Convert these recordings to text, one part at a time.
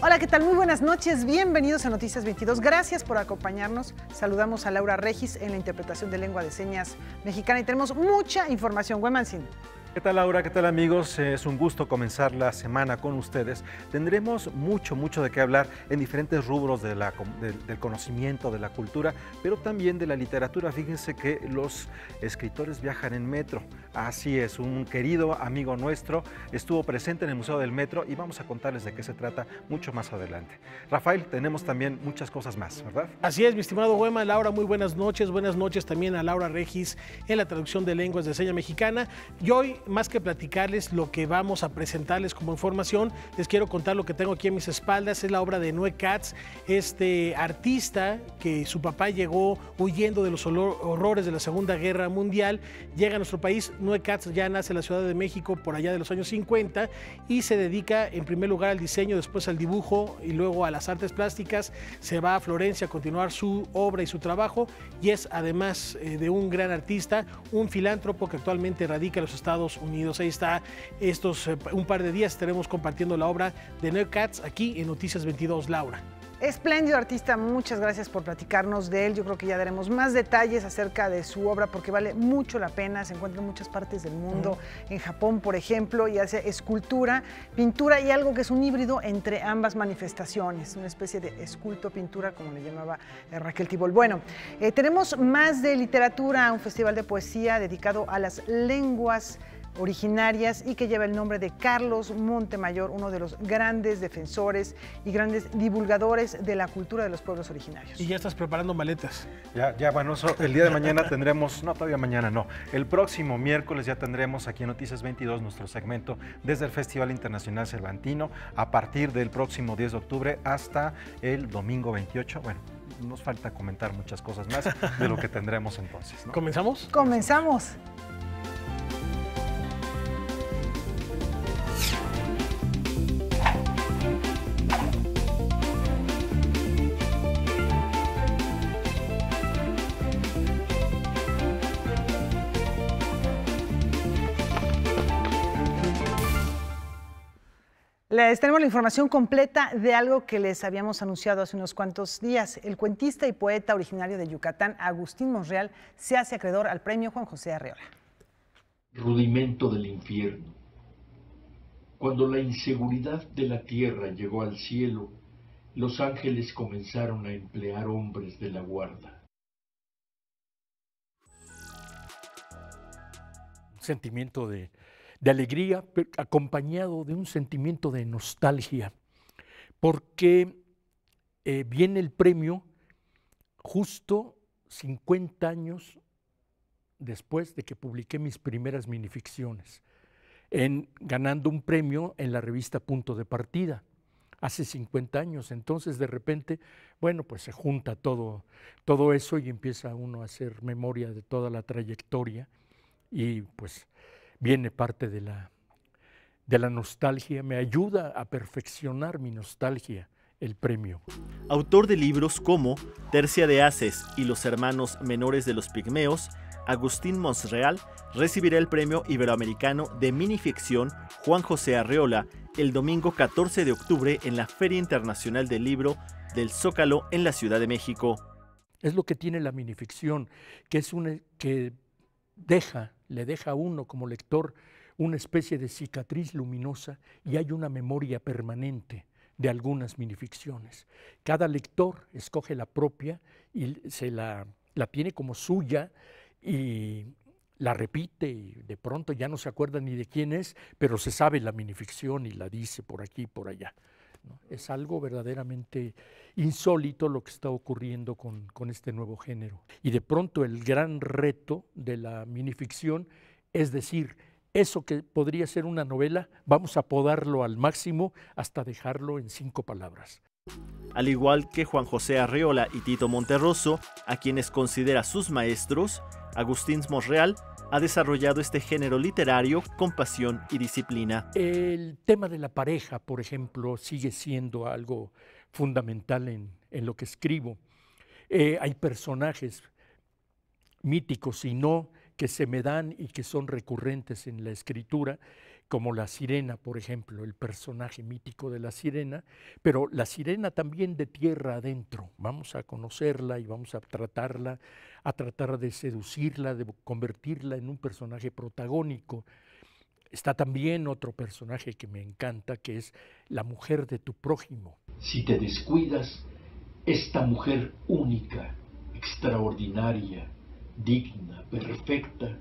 Hola, ¿qué tal? Muy buenas noches, bienvenidos a Noticias 22. Gracias por acompañarnos. Saludamos a Laura Regis en la interpretación de lengua de señas mexicana y tenemos mucha información. Güemansin. ¿Qué tal, Laura? ¿Qué tal, amigos? Es un gusto comenzar la semana con ustedes. Tendremos mucho de qué hablar en diferentes rubros del conocimiento, de la cultura, pero también de la literatura. Fíjense que los escritores viajan en metro. Así es, un querido amigo nuestro estuvo presente en el Museo del Metro y vamos a contarles de qué se trata mucho más adelante. Rafael, tenemos también muchas cosas más, ¿verdad? Así es, mi estimado Güema. Laura, muy buenas noches. Buenas noches también a Laura Regis en la traducción de lenguas de seña mexicana. Y hoy, más que platicarles lo que vamos a presentarles como información, les quiero contar lo que tengo aquí en mis espaldas. Es la obra de Noé Katz, este artista que su papá llegó huyendo de los horrores de la Segunda Guerra Mundial, llega a nuestro país. Noé Katz ya nace en la Ciudad de México por allá de los años 50 y se dedica en primer lugar al diseño, después al dibujo y luego a las artes plásticas. Se va a Florencia a continuar su obra y su trabajo y es, además de un gran artista, un filántropo que actualmente radica en los Estados Unidos. Ahí está, un par de días estaremos compartiendo la obra de Noé Katz aquí en Noticias 22, Laura. Espléndido artista, muchas gracias por platicarnos de él. Yo creo que ya daremos más detalles acerca de su obra porque vale mucho la pena. Se encuentra en muchas partes del mundo, en Japón, por ejemplo, y hace escultura, pintura y algo que es un híbrido entre ambas manifestaciones, una especie de esculto-pintura, como le llamaba Raquel Tibol. Bueno, tenemos más de literatura, un festival de poesía dedicado a las lenguas originarias y que lleva el nombre de Carlos Montemayor, uno de los grandes defensores y grandes divulgadores de la cultura de los pueblos originarios. Y ya estás preparando maletas. Bueno, el día de mañana tendremos, no, todavía mañana no, el próximo miércoles ya tendremos aquí en Noticias 22 nuestro segmento desde el Festival Internacional Cervantino a partir del próximo 10 de octubre hasta el domingo 28. Bueno, nos falta comentar muchas cosas más de lo que tendremos entonces, ¿no? ¿Comenzamos? Comenzamos. Les tenemos la información completa de algo que les habíamos anunciado hace unos cuantos días. El cuentista y poeta originario de Yucatán, Agustín Monreal, se hace acreedor al premio Juan José Arreola. Rudimento del infierno. Cuando la inseguridad de la tierra llegó al cielo, los ángeles comenzaron a emplear hombres de la guarda. Sentimiento de alegría, acompañado de un sentimiento de nostalgia, porque viene el premio justo 50 años después de que publiqué mis primeras minificciones, ganando un premio en la revista Punto de Partida, hace 50 años. Entonces, de repente, bueno, pues se junta todo eso y empieza uno a hacer memoria de toda la trayectoria y pues viene parte de la nostalgia, me ayuda a perfeccionar mi nostalgia el premio. Autor de libros como Tercia de Haces y Los hermanos menores de los pigmeos, Agustín Monreal recibirá el premio iberoamericano de minificción Juan José Arreola el domingo 14 de octubre en la Feria Internacional del Libro del Zócalo en la Ciudad de México. Es lo que tiene la minificción, que le deja a uno como lector una especie de cicatriz luminosa y hay una memoria permanente de algunas minificciones. Cada lector escoge la propia y la tiene como suya y la repite y de pronto ya no se acuerda ni de quién es, pero se sabe la minificción y la dice por aquí y por allá, ¿no? Es algo verdaderamente insólito lo que está ocurriendo con este nuevo género. Y de pronto el gran reto de la minificción es decir, eso que podría ser una novela, vamos a podarlo al máximo hasta dejarlo en 5 palabras. Al igual que Juan José Arreola y Tito Monterroso, a quienes considera sus maestros, Agustín Monreal ha desarrollado este género literario con pasión y disciplina. El tema de la pareja, por ejemplo, sigue siendo algo fundamental en lo que escribo. Hay personajes míticos y no que se me dan y que son recurrentes en la escritura, como la sirena, por ejemplo, el personaje mítico de la sirena, pero la sirena también de tierra adentro. Vamos a conocerla y vamos a tratarla, a tratar de seducirla, de convertirla en un personaje protagónico. Está también otro personaje que me encanta, que es la mujer de tu prójimo. Si te descuidas, esta mujer única, extraordinaria, digna, perfecta,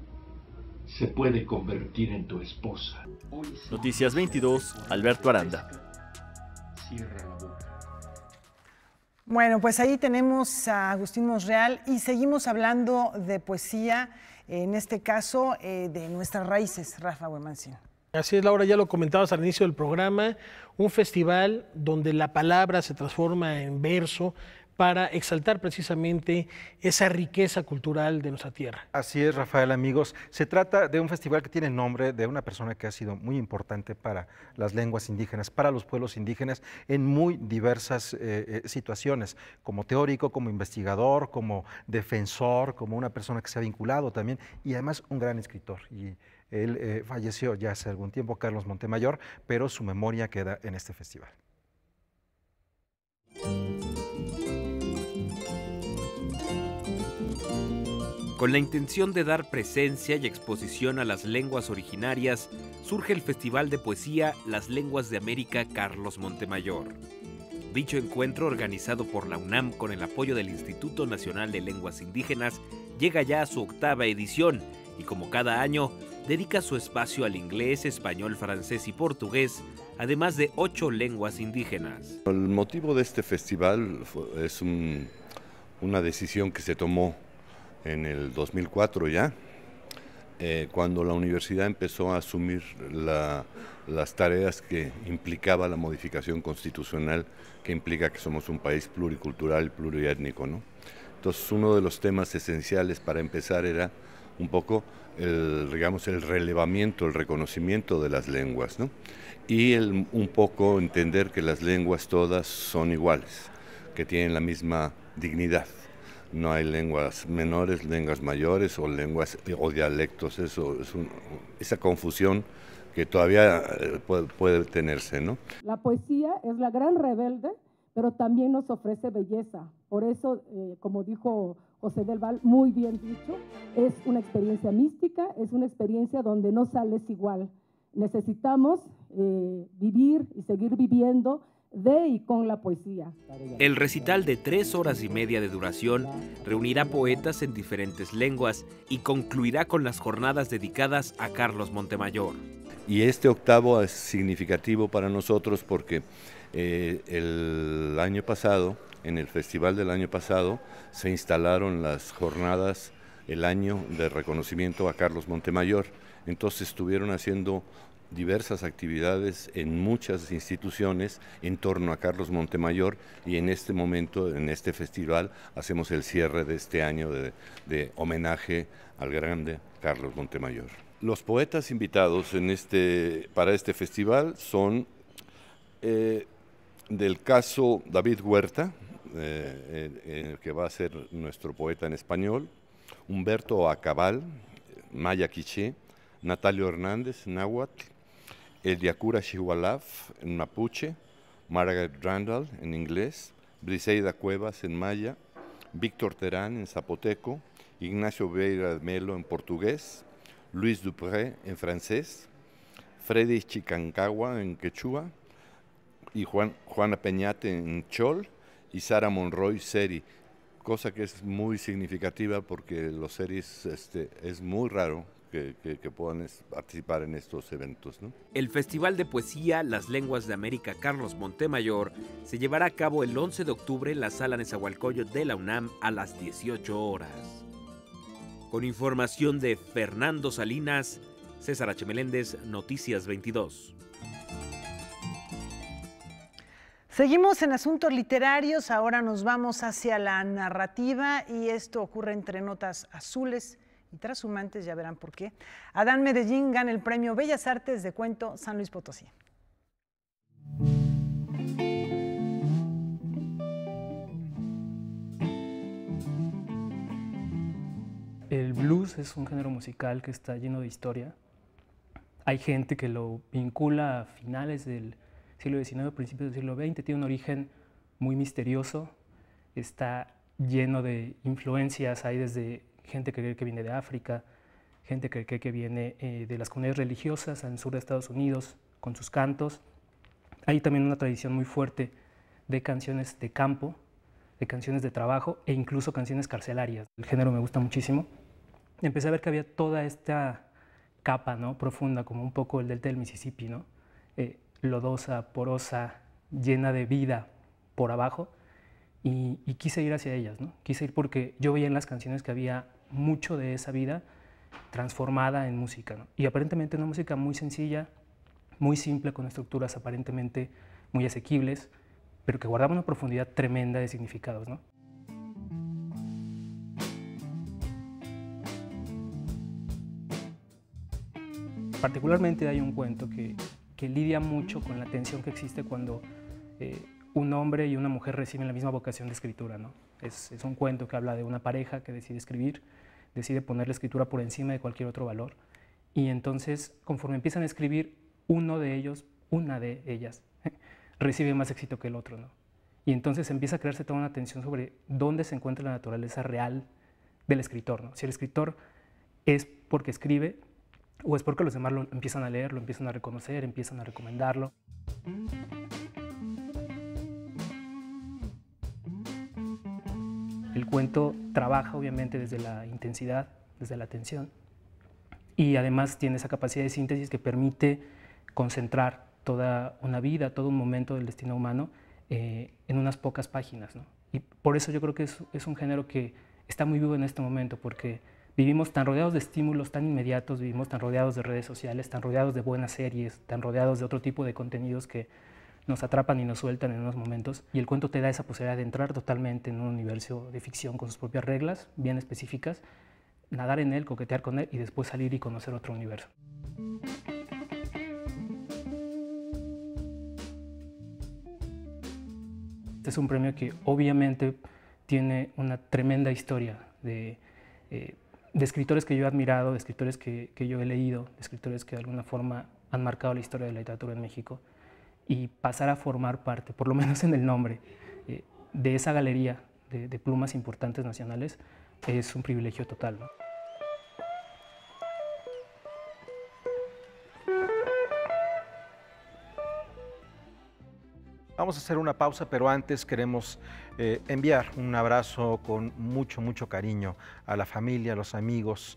se puede convertir en tu esposa. Noticias 22, Alberto Aranda. Cierra la boca. Bueno, pues ahí tenemos a Agustín Monreal y seguimos hablando de poesía, en este caso de nuestras raíces, Rafa Buenancín. Así es, Laura, ya lo comentabas al inicio del programa, un festival donde la palabra se transforma en verso para exaltar precisamente esa riqueza cultural de nuestra tierra. Así es, Rafael, amigos. Se trata de un festival que tiene el nombre de una persona que ha sido muy importante para las lenguas indígenas, para los pueblos indígenas, en muy diversas situaciones, como teórico, como investigador, como defensor, como una persona que se ha vinculado también, y además un gran escritor. Y él falleció ya hace algún tiempo, Carlos Montemayor, pero su memoria queda en este festival. Con la intención de dar presencia y exposición a las lenguas originarias, surge el Festival de Poesía Las Lenguas de América Carlos Montemayor. Dicho encuentro, organizado por la UNAM con el apoyo del Instituto Nacional de Lenguas Indígenas, llega ya a su 8ª edición y, como cada año, dedica su espacio al inglés, español, francés y portugués, además de 8 lenguas indígenas. El motivo de este festival es una decisión que se tomó en el 2004 ya, cuando la universidad empezó a asumir las tareas que implicaba la modificación constitucional, que implica que somos un país pluricultural y pluriétnico, ¿no? Entonces, uno de los temas esenciales para empezar era un poco el relevamiento, el reconocimiento de las lenguas, ¿no? Y un poco entender que las lenguas todas son iguales, que tienen la misma dignidad. No hay lenguas menores, lenguas mayores o lenguas o dialectos. Esa confusión que todavía puede tenerse, ¿no? La poesía es la gran rebelde, pero también nos ofrece belleza. Por eso, como dijo José del Val, muy bien dicho, es una experiencia mística, es una experiencia donde no sales igual. Necesitamos vivir y seguir viviendo de y con la poesía. El recital de 3 horas y media de duración reunirá poetas en diferentes lenguas y concluirá con las jornadas dedicadas a Carlos Montemayor. Y este 8º es significativo para nosotros porque el año pasado, en el festival del año pasado, se instalaron las jornadas, el año de reconocimiento a Carlos Montemayor. Entonces estuvieron haciendo diversas actividades en muchas instituciones en torno a Carlos Montemayor, y en este momento, en este festival, hacemos el cierre de este año de homenaje al grande Carlos Montemayor. Los poetas invitados para este festival son del caso David Huerta, que va a ser nuestro poeta en español, Humberto Acabal, maya quiché, Natalio Hernández, náhuatl, Eliakura Xihualaf, en mapuche, Margaret Randall, en inglés, Briseida Cuevas, en maya, Víctor Terán, en zapoteco, Ignacio Vieira Melo, en portugués, Luis Dupré, en francés, Freddy Chicancagua, en quechua, y Juana Peñate, en chol, y Sara Monroy, seri, cosa que es muy significativa porque los seris es muy raro que puedan participar en estos eventos, ¿no? El Festival de Poesía Las Lenguas de América Carlos Montemayor se llevará a cabo el 11 de octubre en la Sala Nezahualcóyotl de la UNAM a las 18 horas. Con información de Fernando Salinas, César H. Meléndez, Noticias 22. Seguimos en asuntos literarios, ahora nos vamos hacia la narrativa y esto ocurre entre notas azules y trashumantes, ya verán por qué. Adán Medellín gana el premio Bellas Artes de Cuento San Luis Potosí. El blues es un género musical que está lleno de historia. hay gente que lo vincula a finales del siglo XIX, principios del siglo XX, tiene un origen muy misterioso, está lleno de influencias, hay desde gente que cree que viene de África, gente que cree que viene de las comunidades religiosas al sur de Estados Unidos, con sus cantos. Hay también una tradición muy fuerte de canciones de campo, de canciones de trabajo e incluso canciones carcelarias. El género me gusta muchísimo. Empecé a ver que había toda esta capa, ¿no?, profunda, como un poco el delta del Mississippi, ¿no? Lodosa, porosa, llena de vida por abajo, y quise ir hacia ellas, ¿no? Quise ir porque yo veía en las canciones que había mucho de esa vida transformada en música, ¿no? Y aparentemente una música muy sencilla, muy simple, con estructuras aparentemente muy asequibles, pero que guardaba una profundidad tremenda de significados, ¿no? Particularmente hay un cuento que lidia mucho con la tensión que existe cuando un hombre y una mujer reciben la misma vocación de escritura, ¿no? Es un cuento que habla de una pareja que decide escribir, decide poner la escritura por encima de cualquier otro valor, y entonces, conforme empiezan a escribir, uno de ellos, una de ellas, recibe más éxito que el otro, ¿no? Y entonces empieza a crearse toda una tensión sobre dónde se encuentra la naturaleza real del escritor, ¿no? Si el escritor es porque escribe o es porque los demás lo empiezan a leer, lo empiezan a reconocer, empiezan a recomendarlo. El cuento trabaja obviamente desde la intensidad, desde la tensión, y además tiene esa capacidad de síntesis que permite concentrar toda una vida, todo un momento del destino humano en unas pocas páginas, ¿no? Y por eso yo creo que es un género que está muy vivo en este momento, porque vivimos tan rodeados de estímulos tan inmediatos, vivimos tan rodeados de redes sociales, tan rodeados de buenas series, tan rodeados de otro tipo de contenidos que nos atrapan y nos sueltan en unos momentos, y el cuento te da esa posibilidad de entrar totalmente en un universo de ficción con sus propias reglas bien específicas, nadar en él, coquetear con él y después salir y conocer otro universo. Este es un premio que obviamente tiene una tremenda historia de escritores que yo he admirado, de escritores que yo he leído, de escritores que de alguna forma han marcado la historia de la literatura en México, y pasar a formar parte, por lo menos en el nombre, de esa galería de plumas importantes nacionales es un privilegio total, ¿no? Vamos a hacer una pausa, pero antes queremos enviar un abrazo con mucho, mucho cariño a la familia, a los amigos,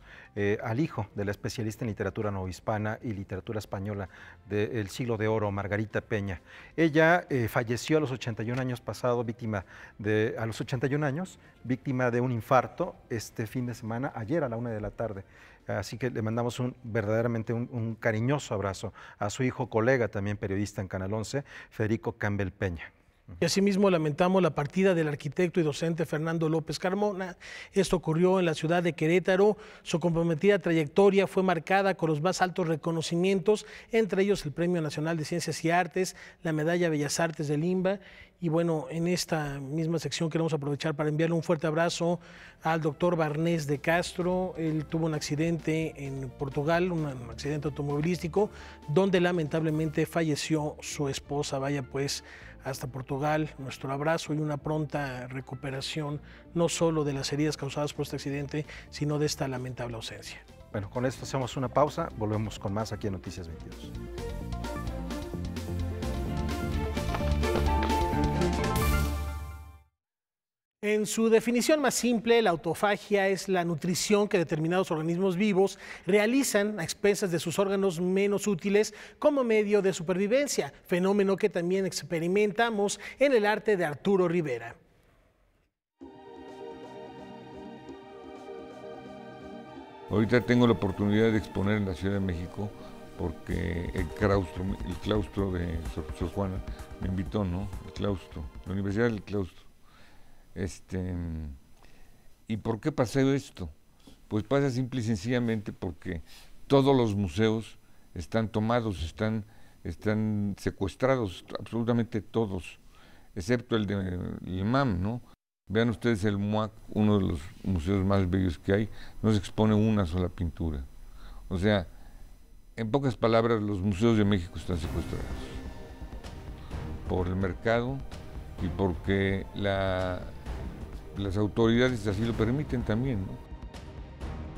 al hijo de la especialista en literatura novohispana y literatura española del siglo de oro, Margarita Peña. Ella falleció a los 81 años pasado, a los 81 años, víctima de un infarto este fin de semana, ayer a la 1 de la tarde. Así que le mandamos verdaderamente un cariñoso abrazo a su hijo, colega, también periodista en Canal 11, Federico Campbell Peña. Y asimismo lamentamos la partida del arquitecto y docente Fernando López Carmona. Esto ocurrió en la ciudad de Querétaro. Su comprometida trayectoria fue marcada con los más altos reconocimientos, entre ellos el Premio Nacional de Ciencias y Artes, la Medalla Bellas Artes del IMBA. Y bueno, en esta misma sección queremos aprovechar para enviarle un fuerte abrazo al doctor Barnés de Castro. Él tuvo un accidente en Portugal, un accidente automovilístico, donde lamentablemente falleció su esposa. Vaya pues, hasta Portugal, nuestro abrazo y una pronta recuperación, no solo de las heridas causadas por este accidente, sino de esta lamentable ausencia. Bueno, con esto hacemos una pausa, volvemos con más aquí en Noticias 22. En su definición más simple, la autofagia es la nutrición que determinados organismos vivos realizan a expensas de sus órganos menos útiles como medio de supervivencia, fenómeno que también experimentamos en el arte de Arturo Rivera. Ahorita tengo la oportunidad de exponer en la Ciudad de México porque el claustro de Sor Juana me invitó, ¿no? El claustro, la Universidad del Claustro. ¿Y por qué pasa esto? Pues pasa simple y sencillamente porque todos los museos están tomados, están secuestrados, absolutamente todos, excepto el de IMAM, ¿no? Vean ustedes el MUAC, uno de los museos más bellos que hay, no se expone una sola pintura. O sea, en pocas palabras, los museos de México están secuestrados por el mercado y porque las autoridades así lo permiten también, ¿no?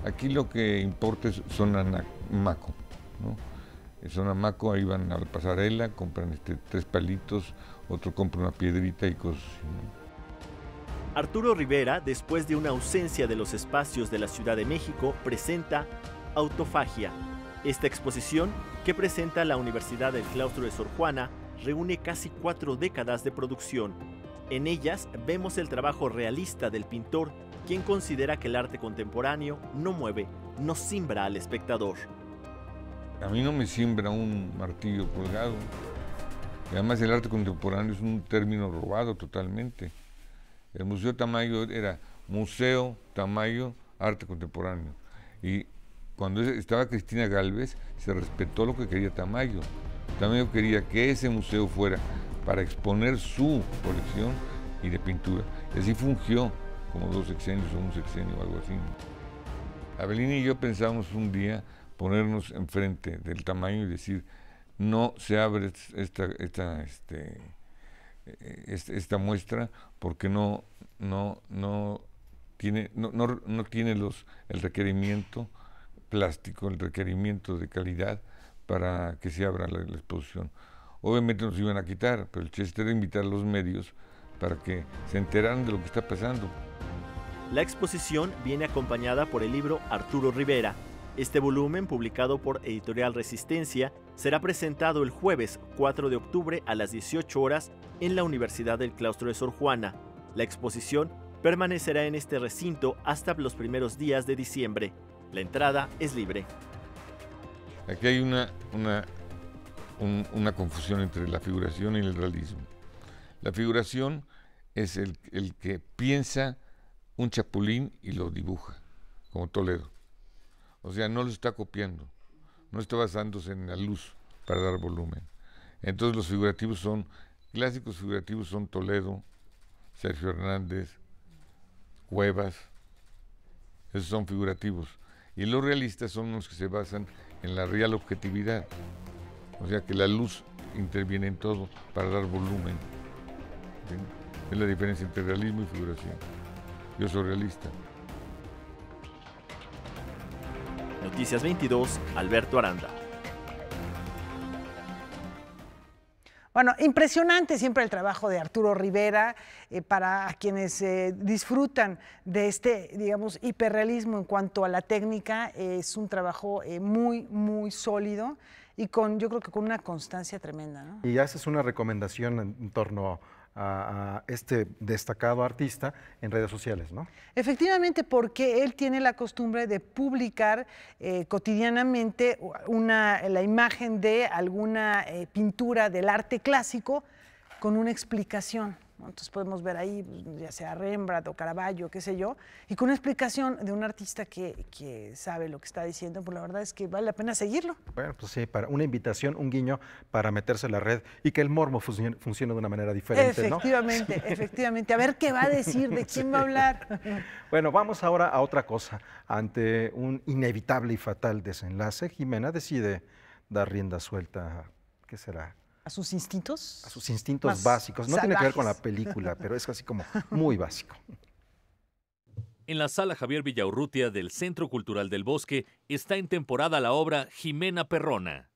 Aquí lo que importa es Sonamaco, ¿no? En Sonamaco ahí van a la pasarela, compran 3 palitos, otro compra una piedrita y cosas así, ¿no? Arturo Rivera, después de una ausencia de los espacios de la Ciudad de México, presenta Autofagia. Esta exposición, que presenta la Universidad del Claustro de Sor Juana, reúne casi 4 décadas de producción. En ellas vemos el trabajo realista del pintor, quien considera que el arte contemporáneo no mueve, no simbra al espectador. A mí no me simbra un martillo colgado. Y además el arte contemporáneo es un término robado totalmente. El Museo Tamayo era Museo Tamayo Arte Contemporáneo. Y cuando estaba Cristina Gálvez, se respetó lo que quería Tamayo. Tamayo quería que ese museo fuera para exponer su colección y de pintura. Y así fungió como 2 sexenios o un sexenio o algo así. Avelina y yo pensamos un día ponernos enfrente del Tamayo y decir, no se abre esta muestra porque no tiene el requerimiento plástico, el requerimiento de calidad para que se abra la exposición. Obviamente nos iban a quitar, pero el chiste era invitar a los medios para que se enteraran de lo que está pasando. La exposición viene acompañada por el libro Arturo Rivera. Este volumen, publicado por Editorial Resistencia, será presentado el jueves 4 de octubre a las 18 horas en la Universidad del Claustro de Sor Juana. La exposición permanecerá en este recinto hasta los primeros días de diciembre. La entrada es libre. Aquí hay una confusión entre la figuración y el realismo. La figuración es el que piensa un chapulín y lo dibuja, como Toledo. O sea, no lo está copiando, no está basándose en la luz para dar volumen. Entonces los figurativos son, clásicos figurativos son Toledo, Sergio Hernández, Cuevas, esos son figurativos. Y los realistas son los que se basan en la real objetividad. O sea, que la luz interviene en todo para dar volumen. ¿Sí? Es la diferencia entre realismo y figuración. Yo soy realista. Noticias 22, Alberto Aranda. Bueno, impresionante siempre el trabajo de Arturo Rivera, para quienes disfrutan de este, digamos, hiperrealismo en cuanto a la técnica. Es un trabajo muy, muy sólido y yo creo que con una constancia tremenda, ¿no? Y haces una recomendación en torno a este destacado artista en redes sociales, ¿no? Efectivamente, porque él tiene la costumbre de publicar cotidianamente la imagen de alguna pintura del arte clásico con una explicación, ¿no? Entonces podemos ver ahí, ya sea Rembrandt o Caravaggio, qué sé yo, y con una explicación de un artista que sabe lo que está diciendo, pues la verdad es que vale la pena seguirlo. Bueno, pues sí, para una invitación, un guiño para meterse en la red y que el morbo funcione de una manera diferente, efectivamente, ¿no? Efectivamente. A ver qué va a decir, de quién va a hablar. Bueno, vamos ahora a otra cosa. Ante un inevitable y fatal desenlace, Jimena decide dar rienda suelta, ¿qué será? ¿A sus instintos? A sus instintos básicos. No tiene que ver con la película, pero es así como muy básico. En la Sala Javier Villaurrutia del Centro Cultural del Bosque está en temporada la obra Jimena Perrona.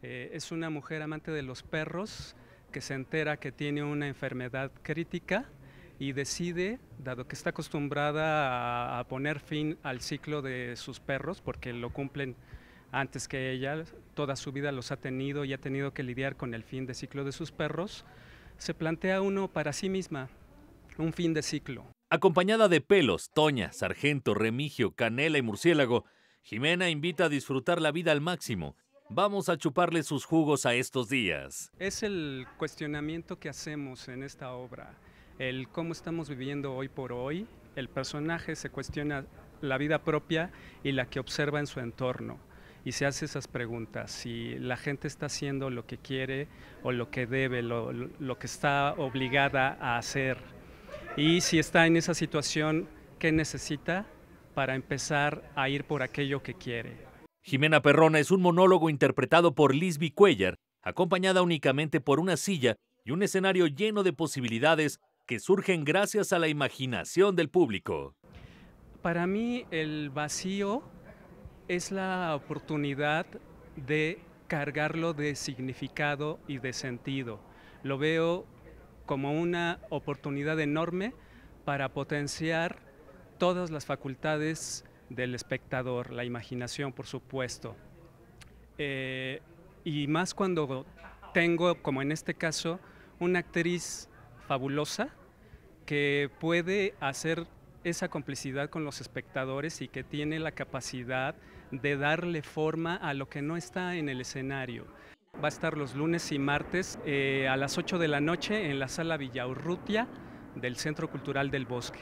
Es una mujer amante de los perros que se entera que tiene una enfermedad crítica y decide, dado que está acostumbrada a poner fin al ciclo de sus perros, porque lo cumplen antes que ella, toda su vida los ha tenido y ha tenido que lidiar con el fin de ciclo de sus perros, se plantea uno para sí misma, un fin de ciclo. Acompañada de Pelos, Toña, Sargento, Remigio, Canela y Murciélago, Jimena invita a disfrutar la vida al máximo. Vamos a chuparle sus jugos a estos días. Es el cuestionamiento que hacemos en esta obra, el cómo estamos viviendo hoy por hoy. El personaje se cuestiona la vida propia y la que observa en su entorno. Y se hace esas preguntas, si la gente está haciendo lo que quiere o lo que debe, lo que está obligada a hacer. Y si está en esa situación, ¿qué necesita para empezar a ir por aquello que quiere? Jimena Perrona es un monólogo interpretado por Lisby Cuellar, acompañada únicamente por una silla y un escenario lleno de posibilidades que surgen gracias a la imaginación del público. Para mí el vacío es la oportunidad de cargarlo de significado y de sentido. Lo veo como una oportunidad enorme para potenciar todas las facultades del espectador, la imaginación, por supuesto. Y más cuando tengo, como en este caso, una actriz fabulosa que puede hacer esa complicidad con los espectadores y que tiene la capacidad de darle forma a lo que no está en el escenario. Va a estar los lunes y martes a las 8 de la noche en la Sala Villaurrutia del Centro Cultural del Bosque.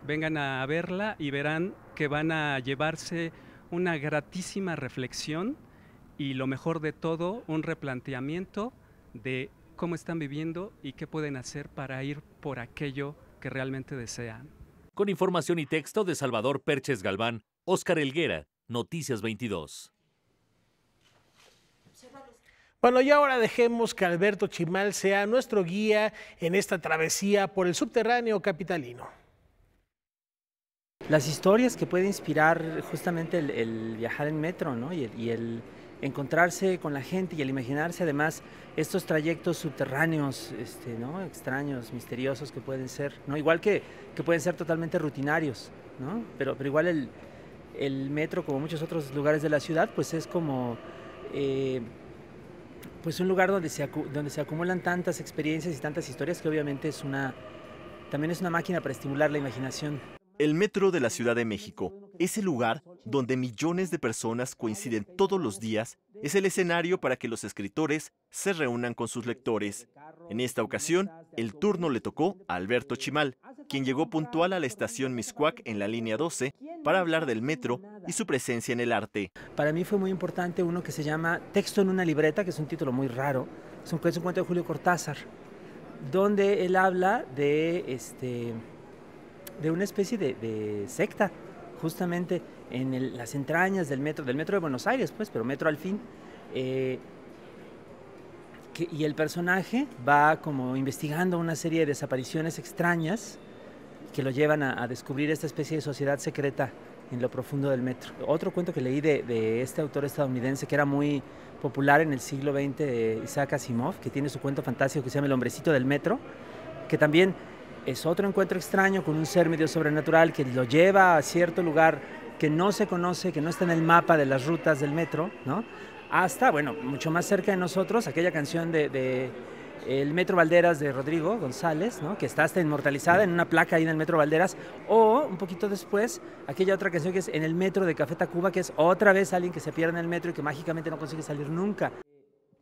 Vengan a verla y verán que van a llevarse una gratísima reflexión y, lo mejor de todo, un replanteamiento de cómo están viviendo y qué pueden hacer para ir por aquello que realmente desean. Con información y texto de Salvador Perches Galván, Óscar Helguera, Noticias 22. Bueno, y ahora dejemos que Alberto Chimal sea nuestro guía en esta travesía por el subterráneo capitalino. Las historias que puede inspirar justamente el viajar en metro, ¿no? y el encontrarse con la gente y el imaginarse además estos trayectos subterráneos, ¿no? Extraños, misteriosos que pueden ser, ¿no? Igual que pueden ser totalmente rutinarios, ¿no? Pero igual el metro, como muchos otros lugares de la ciudad, pues es como pues un lugar donde se acumulan tantas experiencias y tantas historias que obviamente también es una máquina para estimular la imaginación. El metro de la Ciudad de México es el lugar donde millones de personas coinciden todos los días, es el escenario para que los escritores se reúnan con sus lectores. En esta ocasión, el turno le tocó a Alberto Chimal, quien llegó puntual a la estación Mixcoac en la línea 12 para hablar del metro y su presencia en el arte. Para mí fue muy importante uno que se llama Texto en una libreta, que es un título muy raro, es un cuento de Julio Cortázar, donde él habla de una especie de secta, justamente en las entrañas del metro de Buenos Aires, pues, pero metro al fin. Y el personaje va como investigando una serie de desapariciones extrañas que lo llevan a descubrir esta especie de sociedad secreta en lo profundo del metro. Otro cuento que leí de este autor estadounidense que era muy popular en el siglo XX, de Isaac Asimov, que tiene su cuento fantástico que se llama El hombrecito del metro, que también es otro encuentro extraño con un ser medio sobrenatural que lo lleva a cierto lugar que no se conoce, que no está en el mapa de las rutas del metro, ¿no? Hasta, bueno, mucho más cerca de nosotros, aquella canción de El Metro Valderas de Rodrigo González, ¿no? Que está hasta inmortalizada en una placa ahí en el Metro Valderas, o un poquito después, aquella otra canción que es En el Metro de Café Tacuba, que es otra vez alguien que se pierde en el metro y que mágicamente no consigue salir nunca.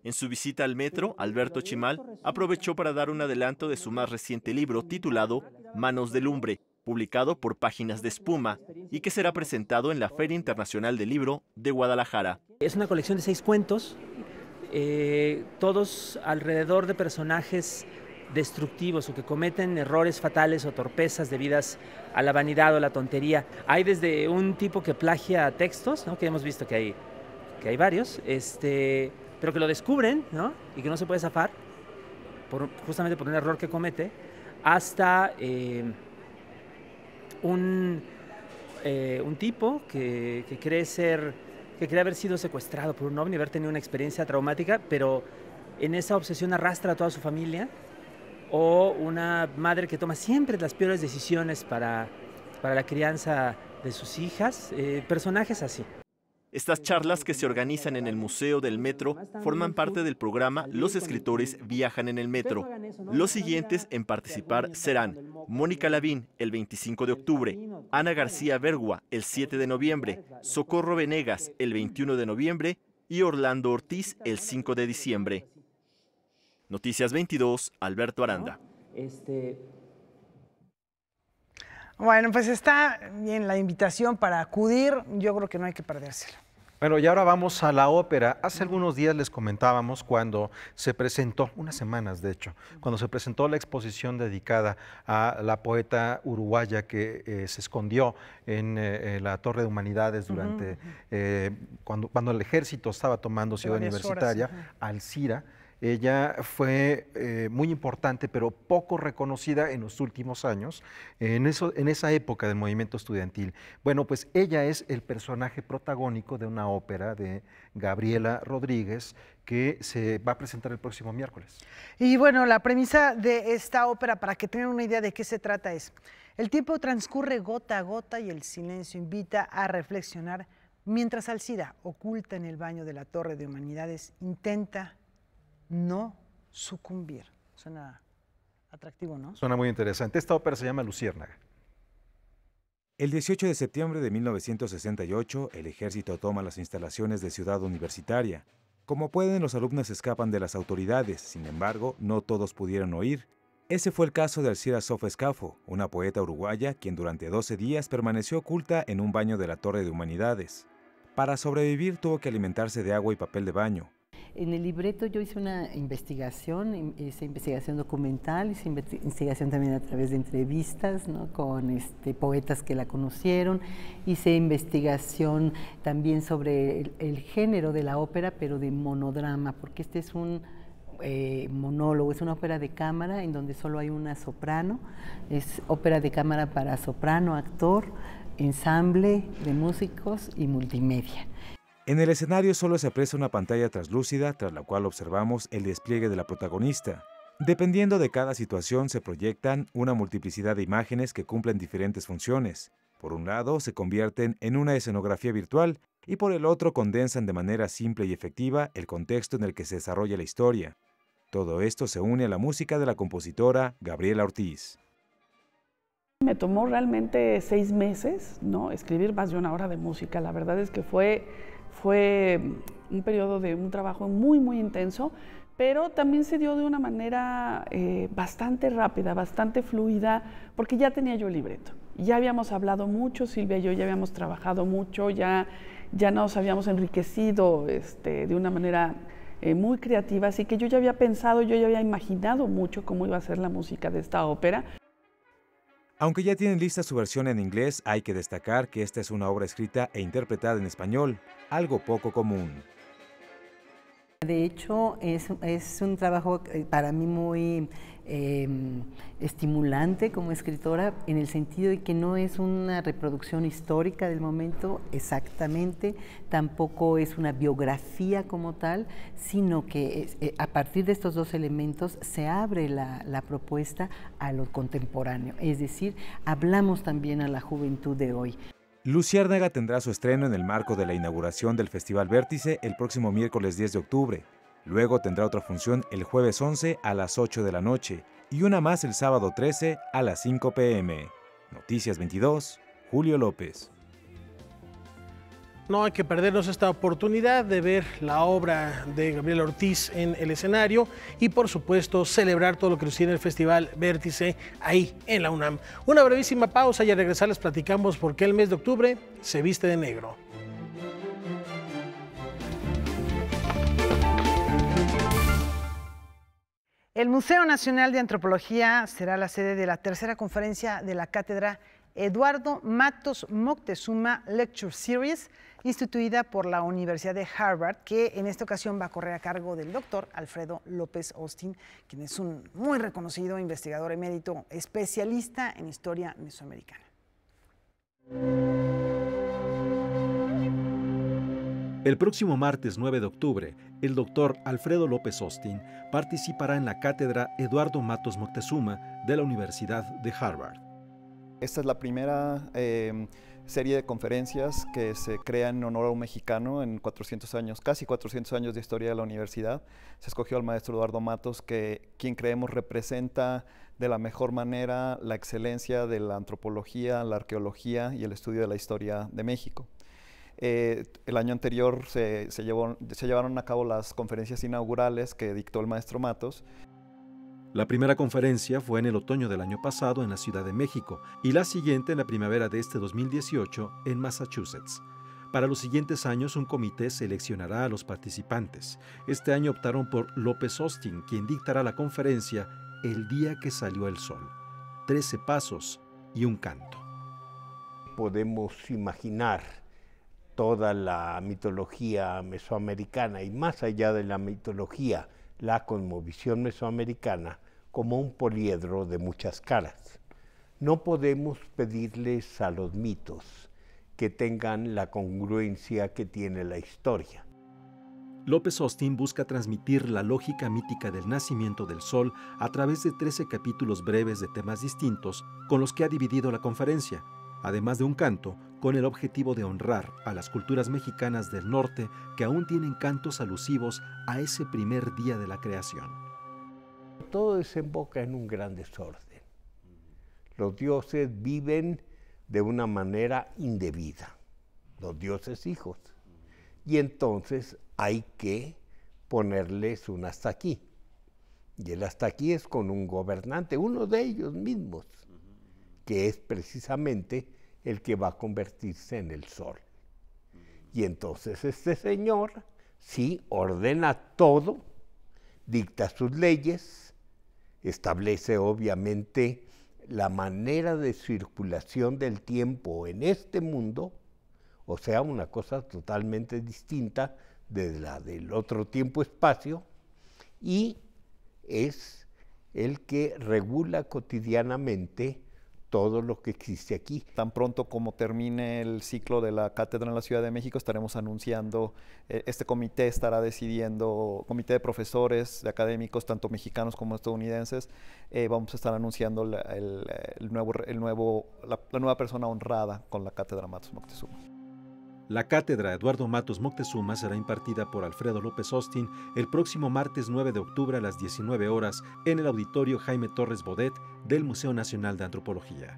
En su visita al metro, Alberto Chimal aprovechó para dar un adelanto de su más reciente libro titulado Manos de Lumbre, publicado por Páginas de Espuma y que será presentado en la Feria Internacional del Libro de Guadalajara. Es una colección de 6 cuentos, todos alrededor de personajes destructivos o que cometen errores fatales o torpezas debidas a la vanidad o la tontería. Hay desde un tipo que plagia textos, ¿no? Que hemos visto que hay varios, pero que lo descubren, ¿no? Y que no se puede zafar, justamente por un error que comete, hasta un tipo que cree haber sido secuestrado por un ovni, haber tenido una experiencia traumática, pero en esa obsesión arrastra a toda su familia, o una madre que toma siempre las peores decisiones para la crianza de sus hijas, personajes así. Estas charlas que se organizan en el Museo del Metro forman parte del programa Los Escritores Viajan en el Metro. Los siguientes en participar serán Mónica Lavín el 25 de octubre, Ana García Bergua el 7 de noviembre, Socorro Venegas el 21 de noviembre y Orlando Ortiz el 5 de diciembre. Noticias 22, Alberto Aranda. Bueno, pues está bien la invitación para acudir, yo creo que no hay que perdérsela. Bueno, y ahora vamos a la ópera. Hace algunos días les comentábamos cuando se presentó, unas semanas de hecho, cuando se presentó la exposición dedicada a la poeta uruguaya que se escondió en la Torre de Humanidades durante, cuando el ejército estaba tomando Ciudad Universitaria, Alcira. Ella fue muy importante, pero poco reconocida en los últimos años, en esa época del movimiento estudiantil. Bueno, pues ella es el personaje protagónico de una ópera de Gabriela Rodríguez que se va a presentar el próximo miércoles. Y bueno, la premisa de esta ópera, para que tengan una idea de qué se trata, es: el tiempo transcurre gota a gota y el silencio invita a reflexionar mientras Alcira, oculta en el baño de la Torre de Humanidades, intenta no sucumbir. Suena atractivo, ¿no? Suena muy interesante. Esta ópera se llama Luciérnaga. El 18 de septiembre de 1968, el ejército toma las instalaciones de Ciudad Universitaria. Como pueden, los alumnos escapan de las autoridades, sin embargo, no todos pudieron huir. Ese fue el caso de Alcira Sof Escafo, una poeta uruguaya quien durante 12 días permaneció oculta en un baño de la Torre de Humanidades. Para sobrevivir tuvo que alimentarse de agua y papel de baño. En el libreto yo hice una investigación, hice investigación documental, hice investigación también a través de entrevistas, ¿no?, con poetas que la conocieron, hice investigación también sobre el género de la ópera, pero de monodrama, porque este es un monólogo, es una ópera de cámara en donde solo hay una soprano, es ópera de cámara para soprano, actor, ensamble de músicos y multimedia. En el escenario solo se aprecia una pantalla translúcida, tras la cual observamos el despliegue de la protagonista. Dependiendo de cada situación se proyectan una multiplicidad de imágenes que cumplen diferentes funciones. Por un lado, se convierten en una escenografía virtual y por el otro condensan de manera simple y efectiva el contexto en el que se desarrolla la historia. Todo esto se une a la música de la compositora Gabriela Ortiz. Me tomó realmente 6 meses, ¿no?, escribir más de 1 hora de música. La verdad es que fue un periodo de un trabajo muy, muy intenso, pero también se dio de una manera bastante rápida, bastante fluida, porque ya tenía yo el libreto. Ya habíamos hablado mucho, Silvia y yo ya habíamos trabajado mucho, ya nos habíamos enriquecido de una manera muy creativa, así que yo ya había pensado, yo ya había imaginado mucho cómo iba a ser la música de esta ópera. Aunque ya tienen lista su versión en inglés, hay que destacar que esta es una obra escrita e interpretada en español, algo poco común. De hecho, es un trabajo para mí muy estimulante como escritora, en el sentido de que no es una reproducción histórica del momento exactamente, tampoco es una biografía como tal, sino que a partir de estos dos elementos se abre la propuesta a lo contemporáneo, es decir, hablamos también a la juventud de hoy. Luciérnaga tendrá su estreno en el marco de la inauguración del Festival Vértice el próximo miércoles 10 de octubre. Luego tendrá otra función el jueves 11 a las 8 de la noche y una más el sábado 13 a las 5 p.m. Noticias 22, Julio López. No hay que perdernos esta oportunidad de ver la obra de Gabriela Ortiz en el escenario y, por supuesto, celebrar todo lo que nos tiene el Festival Vértice ahí en la UNAM. Una brevísima pausa y al regresar les platicamos por qué el mes de octubre se viste de negro. El Museo Nacional de Antropología será la sede de la 3ª conferencia de la cátedra Eduardo Matos Moctezuma Lecture Series, instituida por la Universidad de Harvard, que en esta ocasión va a correr a cargo del doctor Alfredo López Austin, quien es un muy reconocido investigador emérito, especialista en historia mesoamericana. El próximo martes 9 de octubre, el doctor Alfredo López Austin participará en la cátedra Eduardo Matos Moctezuma de la Universidad de Harvard. Esta es la primera serie de conferencias que se crea en honor a un mexicano en 400 años, casi 400 años de historia de la universidad. Se escogió al maestro Eduardo Matos, quien creemos representa de la mejor manera la excelencia de la antropología, la arqueología y el estudio de la historia de México. El año anterior se llevaron a cabo las conferencias inaugurales que dictó el maestro Matos. La primera conferencia fue en el otoño del año pasado en la Ciudad de México y la siguiente en la primavera de este 2018 en Massachusetts. Para los siguientes años, un comité seleccionará a los participantes. Este año optaron por López Austin, quien dictará la conferencia El día que salió el sol. 13 pasos y un canto. Podemos imaginar toda la mitología mesoamericana y más allá de la mitología, la cosmovisión mesoamericana como un poliedro de muchas caras. No podemos pedirles a los mitos que tengan la congruencia que tiene la historia. López Austin busca transmitir la lógica mítica del nacimiento del sol a través de 13 capítulos breves de temas distintos con los que ha dividido la conferencia, además de un canto con el objetivo de honrar a las culturas mexicanas del norte que aún tienen cantos alusivos a ese primer día de la creación. Todo desemboca en un gran desorden. Los dioses viven de una manera indebida, los dioses hijos. Y entonces hay que ponerles un hasta aquí. Y el hasta aquí es con un gobernante, uno de ellos mismos, que es precisamente el que va a convertirse en el sol. Y entonces este señor sí ordena todo, dicta sus leyes, establece obviamente la manera de circulación del tiempo en este mundo, o sea, una cosa totalmente distinta de la del otro tiempo-espacio, y es el que regula cotidianamente todo lo que existe aquí. Tan pronto como termine el ciclo de la cátedra en la Ciudad de México, estaremos anunciando, este comité estará decidiendo, comité de profesores, de académicos, tanto mexicanos como estadounidenses, vamos a estar anunciando la nueva persona honrada con la cátedra Matos Moctezuma. La cátedra Eduardo Matos Moctezuma será impartida por Alfredo López Austin el próximo martes 9 de octubre a las 19 horas en el auditorio Jaime Torres Bodet del Museo Nacional de Antropología.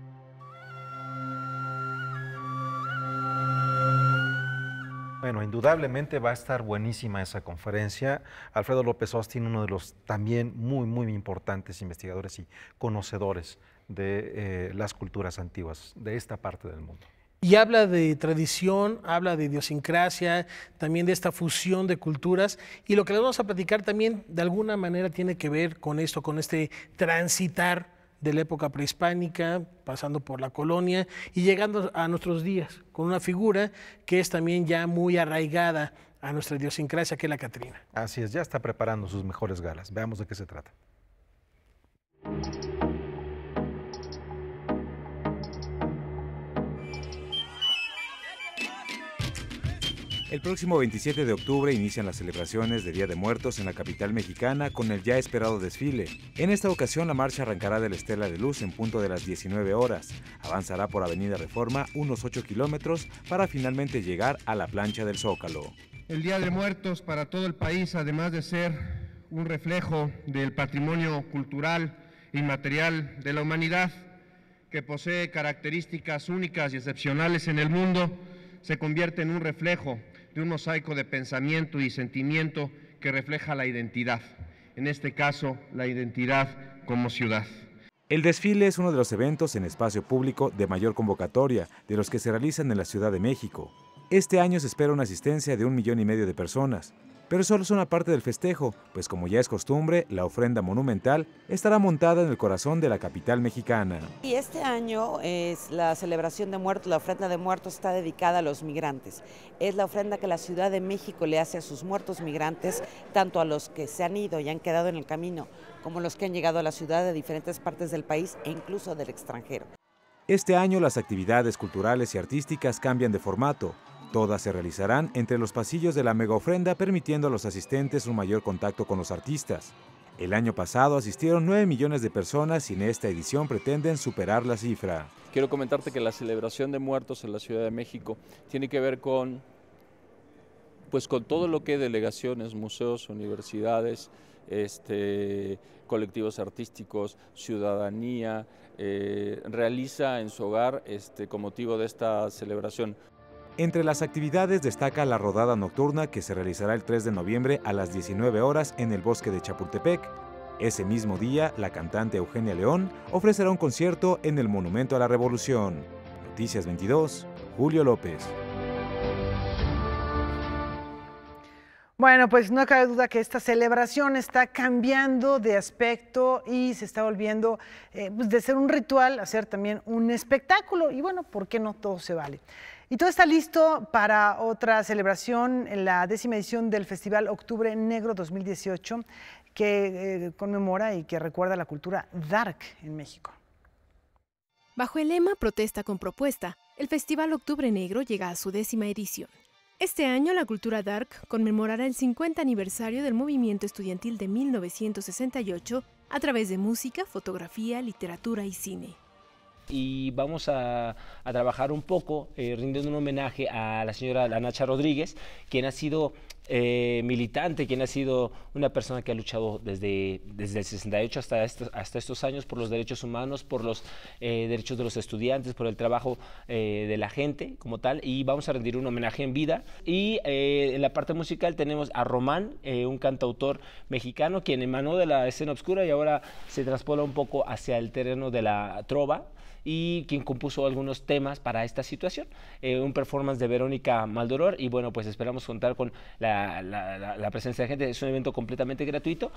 Bueno, indudablemente va a estar buenísima esa conferencia. Alfredo López Austin, uno de los también muy importantes investigadores y conocedores de las culturas antiguas de esta parte del mundo. Y habla de tradición, habla de idiosincrasia, también de esta fusión de culturas. Y lo que les vamos a platicar también de alguna manera tiene que ver con esto, con este transitar de la época prehispánica, pasando por la colonia y llegando a nuestros días, con una figura que es también ya muy arraigada a nuestra idiosincrasia, que es la Catrina. Así es, ya está preparando sus mejores galas. Veamos de qué se trata. El próximo 27 de octubre inician las celebraciones de Día de Muertos en la capital mexicana con el ya esperado desfile. En esta ocasión la marcha arrancará de la Estela de Luz en punto de las 19 horas. Avanzará por Avenida Reforma unos 8 kilómetros para finalmente llegar a la plancha del Zócalo. El Día de Muertos para todo el país, además de ser un reflejo del patrimonio cultural e inmaterial de la humanidad, que posee características únicas y excepcionales en el mundo, se convierte en un reflejo de un mosaico de pensamiento y sentimiento que refleja la identidad, en este caso la identidad como ciudad. El desfile es uno de los eventos en espacio público de mayor convocatoria de los que se realizan en la Ciudad de México. Este año se espera una asistencia de 1,5 millones de personas, pero solo es una parte del festejo, pues como ya es costumbre, la ofrenda monumental estará montada en el corazón de la capital mexicana. Y este año es la celebración de muertos, la ofrenda de muertos está dedicada a los migrantes. Es la ofrenda que la Ciudad de México le hace a sus muertos migrantes, tanto a los que se han ido y han quedado en el camino, como los que han llegado a la ciudad de diferentes partes del país e incluso del extranjero. Este año las actividades culturales y artísticas cambian de formato. Todas se realizarán entre los pasillos de la mega ofrenda, permitiendo a los asistentes un mayor contacto con los artistas. El año pasado asistieron 9 millones de personas y en esta edición pretenden superar la cifra. Quiero comentarte que la celebración de muertos en la Ciudad de México tiene que ver con todo lo que delegaciones, museos, universidades, colectivos artísticos, ciudadanía, realiza en su hogar con motivo de esta celebración. Entre las actividades destaca la rodada nocturna que se realizará el 3 de noviembre a las 19 horas en el bosque de Chapultepec. Ese mismo día, la cantante Eugenia León ofrecerá un concierto en el Monumento a la Revolución. Noticias 22, Julio López. Bueno, pues no cabe duda que esta celebración está cambiando de aspecto y se está volviendo pues de ser un ritual a ser también un espectáculo. Y bueno, ¿por qué no? Todo se vale. Y todo está listo para otra celebración en la 10ª edición del Festival Octubre Negro 2018, que conmemora y que recuerda la cultura dark en México. Bajo el lema Protesta con Propuesta, el Festival Octubre Negro llega a su 10ª edición. Este año la cultura dark conmemorará el 50 aniversario del movimiento estudiantil de 1968 a través de música, fotografía, literatura y cine. Y vamos a trabajar un poco rindiendo un homenaje a la señora Nacha Rodríguez, quien ha sido militante, quien ha sido una persona que ha luchado desde el 68 hasta estos años por los derechos humanos, por los derechos de los estudiantes, por el trabajo de la gente como tal, y vamos a rendir un homenaje en vida. Y en la parte musical tenemos a Román, un cantautor mexicano, quien emanó de la escena oscura y ahora se traspola un poco hacia el terreno de la trova, y quien compuso algunos temas para esta situación, un performance de Verónica Maldoror, y bueno, pues esperamos contar con la presencia de gente. Es un evento completamente gratuito.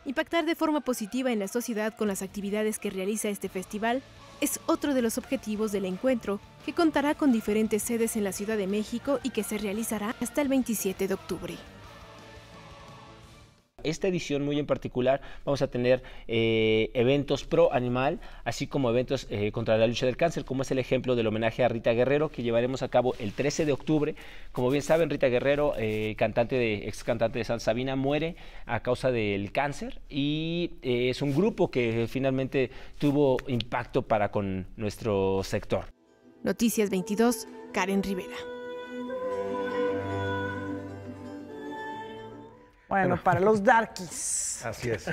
Impactar de forma positiva en la sociedad con las actividades que realiza este festival es otro de los objetivos del encuentro, que contará con diferentes sedes en la Ciudad de México y que se realizará hasta el 27 de octubre. Esta edición muy en particular vamos a tener eventos pro animal, así como eventos contra la lucha del cáncer, como es el ejemplo del homenaje a Rita Guerrero, que llevaremos a cabo el 13 de octubre. Como bien saben, Rita Guerrero, ex cantante de Santa Sabina, muere a causa del cáncer, y es un grupo que finalmente tuvo impacto para con nuestro sector. Noticias 22, Karen Rivera. Bueno, para los darkies. Así es.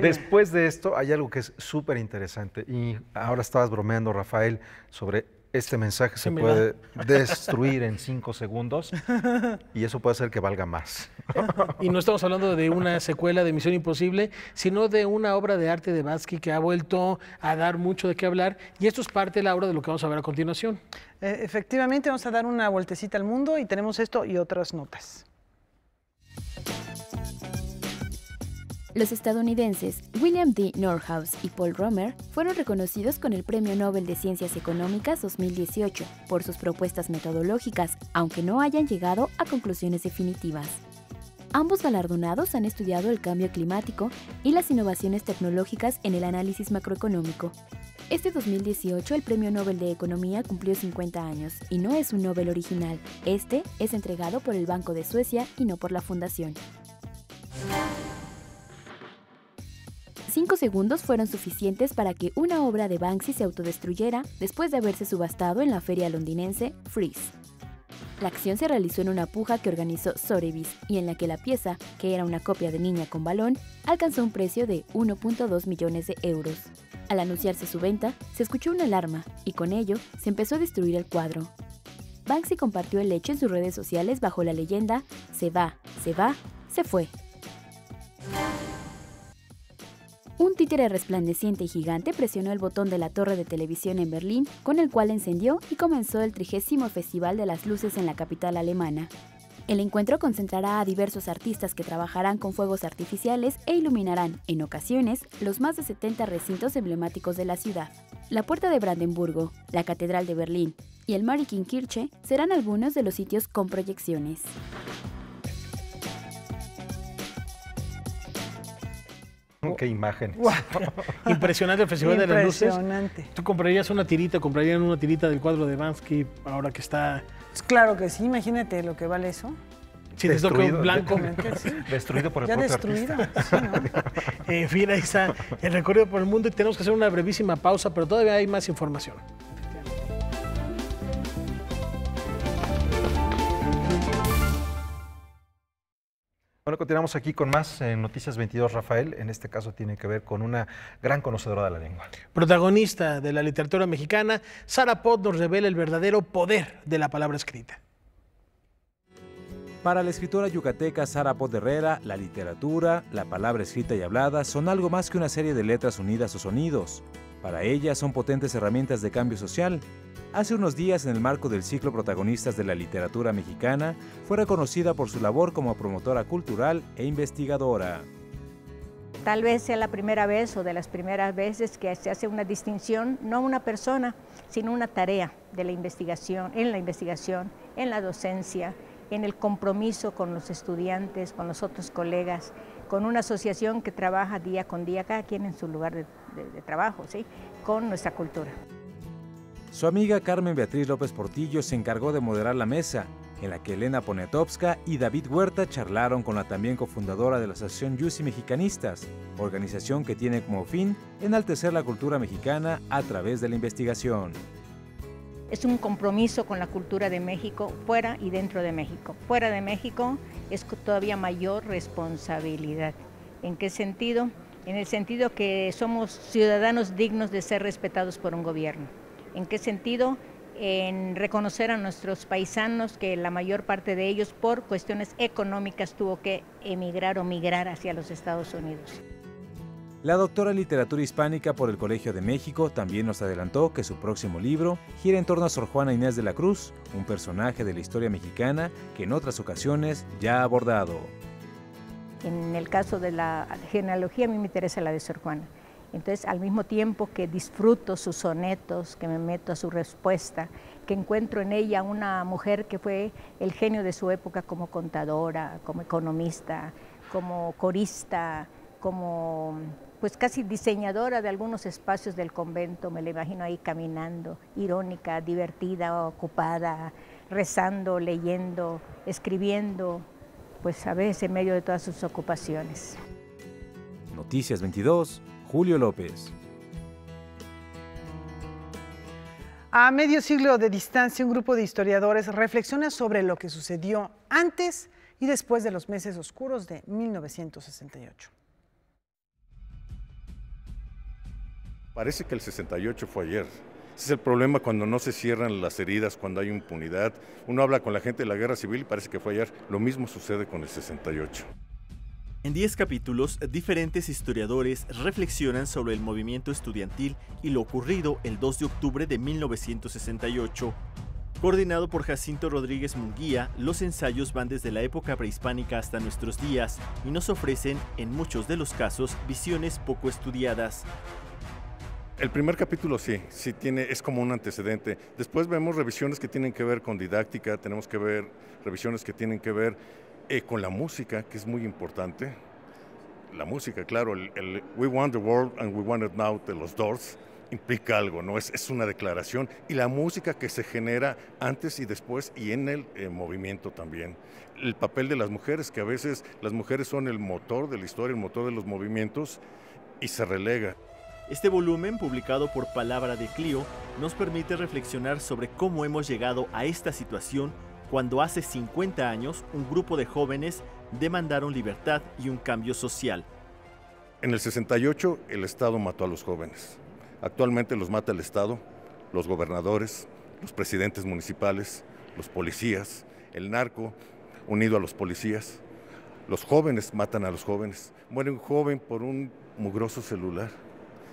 Después de esto hay algo que es súper interesante, y ahora estabas bromeando, Rafael, sobre este mensaje se puede destruir en 5 segundos y eso puede hacer que valga más. Y no estamos hablando de una secuela de Misión Imposible, sino de una obra de arte de Bansky que ha vuelto a dar mucho de qué hablar, y esto es parte, Laura, de lo que vamos a ver a continuación. Efectivamente, vamos a dar una vueltecita al mundo y tenemos esto y otras notas. Los estadounidenses William D. Nordhaus y Paul Romer fueron reconocidos con el Premio Nobel de Ciencias Económicas 2018 por sus propuestas metodológicas, aunque no hayan llegado a conclusiones definitivas. Ambos galardonados han estudiado el cambio climático y las innovaciones tecnológicas en el análisis macroeconómico. Este 2018 el Premio Nobel de Economía cumplió 50 años y no es un Nobel original. Este es entregado por el Banco de Suecia y no por la Fundación. 5 segundos fueron suficientes para que una obra de Banksy se autodestruyera después de haberse subastado en la feria londinense Frieze. La acción se realizó en una puja que organizó Sotheby's y en la que la pieza, que era una copia de Niña con balón, alcanzó un precio de 1.2 millones de euros. Al anunciarse su venta, se escuchó una alarma y con ello se empezó a destruir el cuadro. Banksy compartió el hecho en sus redes sociales bajo la leyenda "Se va, se fue". Un títere resplandeciente y gigante presionó el botón de la torre de televisión en Berlín, con el cual encendió y comenzó el 30º Festival de las Luces en la capital alemana. El encuentro concentrará a diversos artistas que trabajarán con fuegos artificiales e iluminarán, en ocasiones, los más de 70 recintos emblemáticos de la ciudad. La Puerta de Brandenburgo, la Catedral de Berlín y el Marienkirche serán algunos de los sitios con proyecciones. ¡Qué imágenes! Wow. Impresionante el Festival de las Luces. Impresionante. ¿Tú comprarían una tirita del cuadro de Bansky ahora que está...? Pues claro que sí, imagínate lo que vale eso. Sí, destruido, blanco. Sí. Destruido por el ya propio destruido, artista. sí, ¿no? En fin, ahí está el recorrido por el mundo y tenemos que hacer una brevísima pausa, pero todavía hay más información. Bueno, continuamos aquí con más Noticias 22, Rafael. En este caso tiene que ver con una gran conocedora de la lengua. Protagonista de la literatura mexicana, Sara Pot nos revela el verdadero poder de la palabra escrita. Para la escritora yucateca Sara Pot Herrera, la literatura, la palabra escrita y hablada son algo más que una serie de letras unidas o sonidos. Para ella son potentes herramientas de cambio social. Hace unos días, en el marco del ciclo Protagonistas de la Literatura Mexicana, fue reconocida por su labor como promotora cultural e investigadora. Tal vez sea la primera vez o de las primeras veces que se hace una distinción, no una persona, sino una tarea de la investigación, en la docencia, en el compromiso con los estudiantes, con los otros colegas, con una asociación que trabaja día con día, cada quien en su lugar de trabajo, ¿sí?, con nuestra cultura. Su amiga Carmen Beatriz López Portillo se encargó de moderar la mesa, en la que Elena Poniatowska y David Huerta charlaron con la también cofundadora de la Asociación Yusi Mexicanistas, organización que tiene como fin enaltecer la cultura mexicana a través de la investigación. Es un compromiso con la cultura de México, fuera y dentro de México. Fuera de México es todavía mayor responsabilidad. ¿En qué sentido? En el sentido que somos ciudadanos dignos de ser respetados por un gobierno. ¿En qué sentido? En reconocer a nuestros paisanos, que la mayor parte de ellos por cuestiones económicas tuvo que emigrar o migrar hacia los Estados Unidos. La doctora en literatura hispánica por el Colegio de México también nos adelantó que su próximo libro gira en torno a Sor Juana Inés de la Cruz, un personaje de la historia mexicana que en otras ocasiones ya ha abordado. En el caso de la genealogía a mí me interesa la de Sor Juana. Entonces, al mismo tiempo que disfruto sus sonetos, que me meto a su respuesta, que encuentro en ella una mujer que fue el genio de su época como contadora, como economista, como corista, como pues casi diseñadora de algunos espacios del convento, me la imagino ahí caminando, irónica, divertida, ocupada, rezando, leyendo, escribiendo, pues a veces en medio de todas sus ocupaciones. Noticias 22, Julio López. A medio siglo de distancia, un grupo de historiadores reflexiona sobre lo que sucedió antes y después de los meses oscuros de 1968. Parece que el 68 fue ayer. Ese es el problema cuando no se cierran las heridas, cuando hay impunidad. Uno habla con la gente de la guerra civil y parece que fue ayer. Lo mismo sucede con el 68. En 10 capítulos, diferentes historiadores reflexionan sobre el movimiento estudiantil y lo ocurrido el 2 de octubre de 1968. Coordinado por Jacinto Rodríguez Munguía, los ensayos van desde la época prehispánica hasta nuestros días y nos ofrecen, en muchos de los casos, visiones poco estudiadas. El primer capítulo sí es como un antecedente. Después vemos revisiones que tienen que ver con didáctica, tenemos que ver revisiones que tienen que ver con la música, que es muy importante. La música, claro, el We Want the World and We Want It Now de los Doors implica algo, ¿no? Es una declaración. Y la música que se genera antes y después y en el movimiento también. El papel de las mujeres, que a veces las mujeres son el motor de la historia, el motor de los movimientos y se relega. Este volumen, publicado por Palabra de Clio, nos permite reflexionar sobre cómo hemos llegado a esta situación cuando hace 50 años un grupo de jóvenes demandaron libertad y un cambio social. En el 68 el Estado mató a los jóvenes. Actualmente los mata el Estado, los gobernadores, los presidentes municipales, los policías, el narco unido a los policías. Los jóvenes matan a los jóvenes. Muere un joven por un mugroso celular.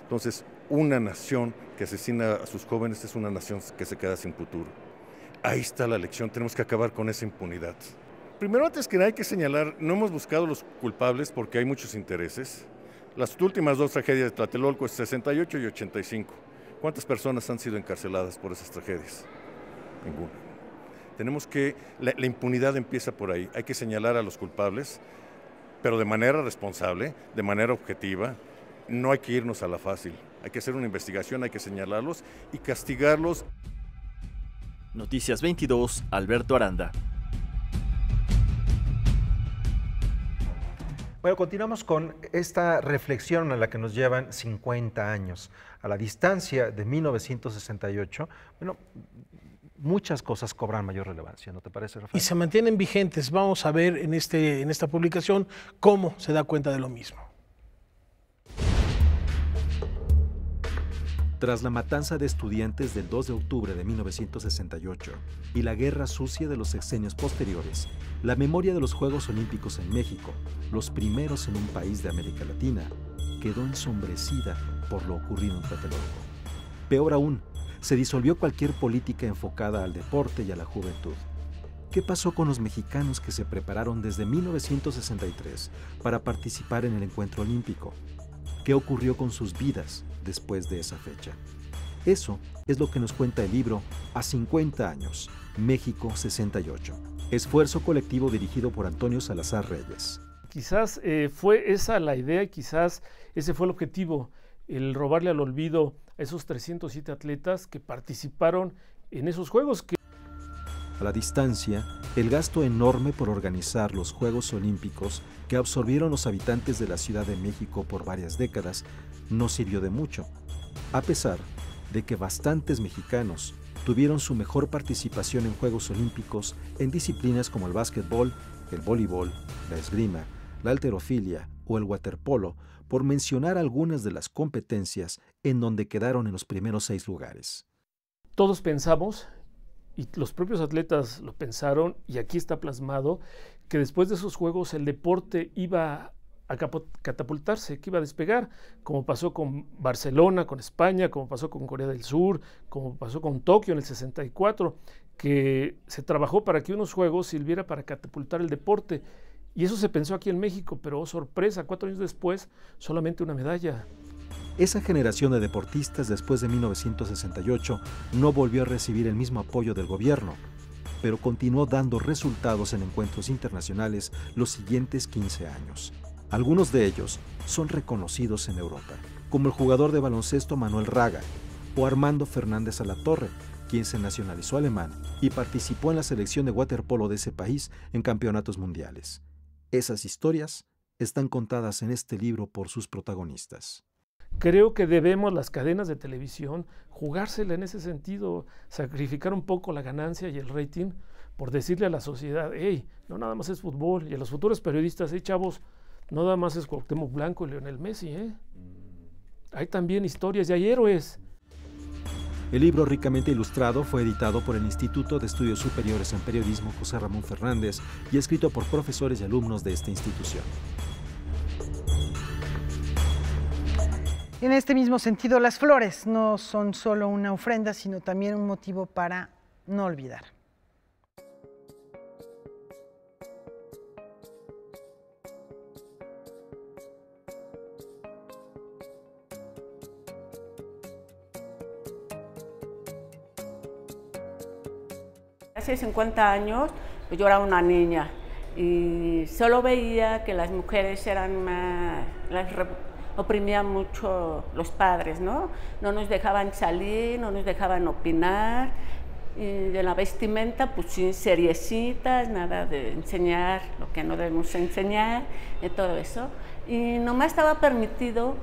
Entonces, una nación que asesina a sus jóvenes es una nación que se queda sin futuro. Ahí está la lección, tenemos que acabar con esa impunidad. Primero, antes que nada, hay que señalar, no hemos buscado los culpables porque hay muchos intereses. Las últimas dos tragedias de Tlatelolco, 68 y 85. ¿Cuántas personas han sido encarceladas por esas tragedias? Ninguna. Tenemos que, la impunidad empieza por ahí, hay que señalar a los culpables, pero de manera responsable, de manera objetiva. No hay que irnos a la fácil, hay que hacer una investigación, hay que señalarlos y castigarlos. Noticias 22, Alberto Aranda. Bueno, continuamos con esta reflexión a la que nos llevan 50 años. A la distancia de 1968, bueno, muchas cosas cobran mayor relevancia, ¿no te parece, Rafael? Y se mantienen vigentes. Vamos a ver en esta publicación cómo se da cuenta de lo mismo. Tras la matanza de estudiantes del 2 de octubre de 1968 y la guerra sucia de los sexenios posteriores, la memoria de los Juegos Olímpicos en México, los primeros en un país de América Latina, quedó ensombrecida por lo ocurrido en Tlatelolco. Peor aún, se disolvió cualquier política enfocada al deporte y a la juventud. ¿Qué pasó con los mexicanos que se prepararon desde 1963 para participar en el encuentro olímpico? ¿Qué ocurrió con sus vidas después de esa fecha? Eso es lo que nos cuenta el libro A 50 años, México 68. Esfuerzo colectivo dirigido por Antonio Salazar Reyes. Quizás fue esa la idea y quizás ese fue el objetivo, el robarle al olvido a esos 307 atletas que participaron en esos Juegos. A la distancia, el gasto enorme por organizar los Juegos Olímpicos que absorbieron los habitantes de la Ciudad de México por varias décadas no sirvió de mucho, a pesar de que bastantes mexicanos tuvieron su mejor participación en Juegos Olímpicos en disciplinas como el básquetbol, el voleibol, la esgrima, la halterofilia o el waterpolo, por mencionar algunas de las competencias en donde quedaron en los primeros 6 lugares. Todos pensamos, y los propios atletas lo pensaron, y aquí está plasmado, que después de esos Juegos el deporte iba a catapultarse, que iba a despegar, como pasó con Barcelona, con España, como pasó con Corea del Sur, como pasó con Tokio en el 64, que se trabajó para que unos Juegos sirviera para catapultar el deporte. Y eso se pensó aquí en México, pero oh, sorpresa, 4 años después, solamente una medalla. Esa generación de deportistas después de 1968 no volvió a recibir el mismo apoyo del gobierno, pero continuó dando resultados en encuentros internacionales los siguientes 15 años. Algunos de ellos son reconocidos en Europa, como el jugador de baloncesto Manuel Raga o Armando Fernández Alatorre, quien se nacionalizó alemán y participó en la selección de waterpolo de ese país en campeonatos mundiales. Esas historias están contadas en este libro por sus protagonistas. Creo que debemos, las cadenas de televisión, jugársela en ese sentido, sacrificar un poco la ganancia y el rating por decirle a la sociedad, hey, no nada más es fútbol, y a los futuros periodistas, hey chavos, no nada más es Cuauhtémoc Blanco y Lionel Messi, hay también historias y hay héroes. El libro, ricamente ilustrado, fue editado por el Instituto de Estudios Superiores en Periodismo José Ramón Fernández y escrito por profesores y alumnos de esta institución. En este mismo sentido, las flores no son solo una ofrenda, sino también un motivo para no olvidar. Hace 50 años yo era una niña y solo veía que las mujeres eran más, las oprimían mucho los padres, ¿no? No nos dejaban salir, no nos dejaban opinar, y de la vestimenta pues sin seriecitas, nada de enseñar lo que no debemos enseñar, y todo eso. Y nomás estaba permitido,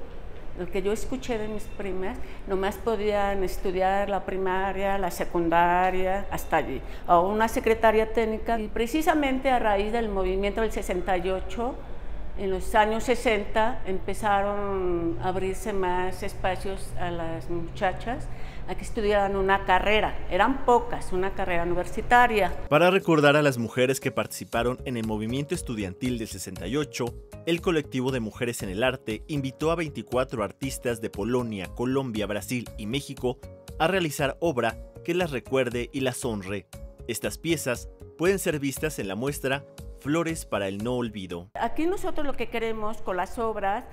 lo que yo escuché de mis primas, nomás podían estudiar la primaria, la secundaria, hasta allí, o una secretaria técnica. Y precisamente a raíz del movimiento del 68, en los años 60, empezaron a abrirse más espacios a las muchachas a que estudiaran una carrera. Eran pocas, una carrera universitaria. Para recordar a las mujeres que participaron en el movimiento estudiantil del 68, el colectivo de Mujeres en el Arte invitó a 24 artistas de Polonia, Colombia, Brasil y México a realizar obra que las recuerde y las honre. Estas piezas pueden ser vistas en la muestra Flores para el no olvido. Aquí nosotros lo que queremos con las obras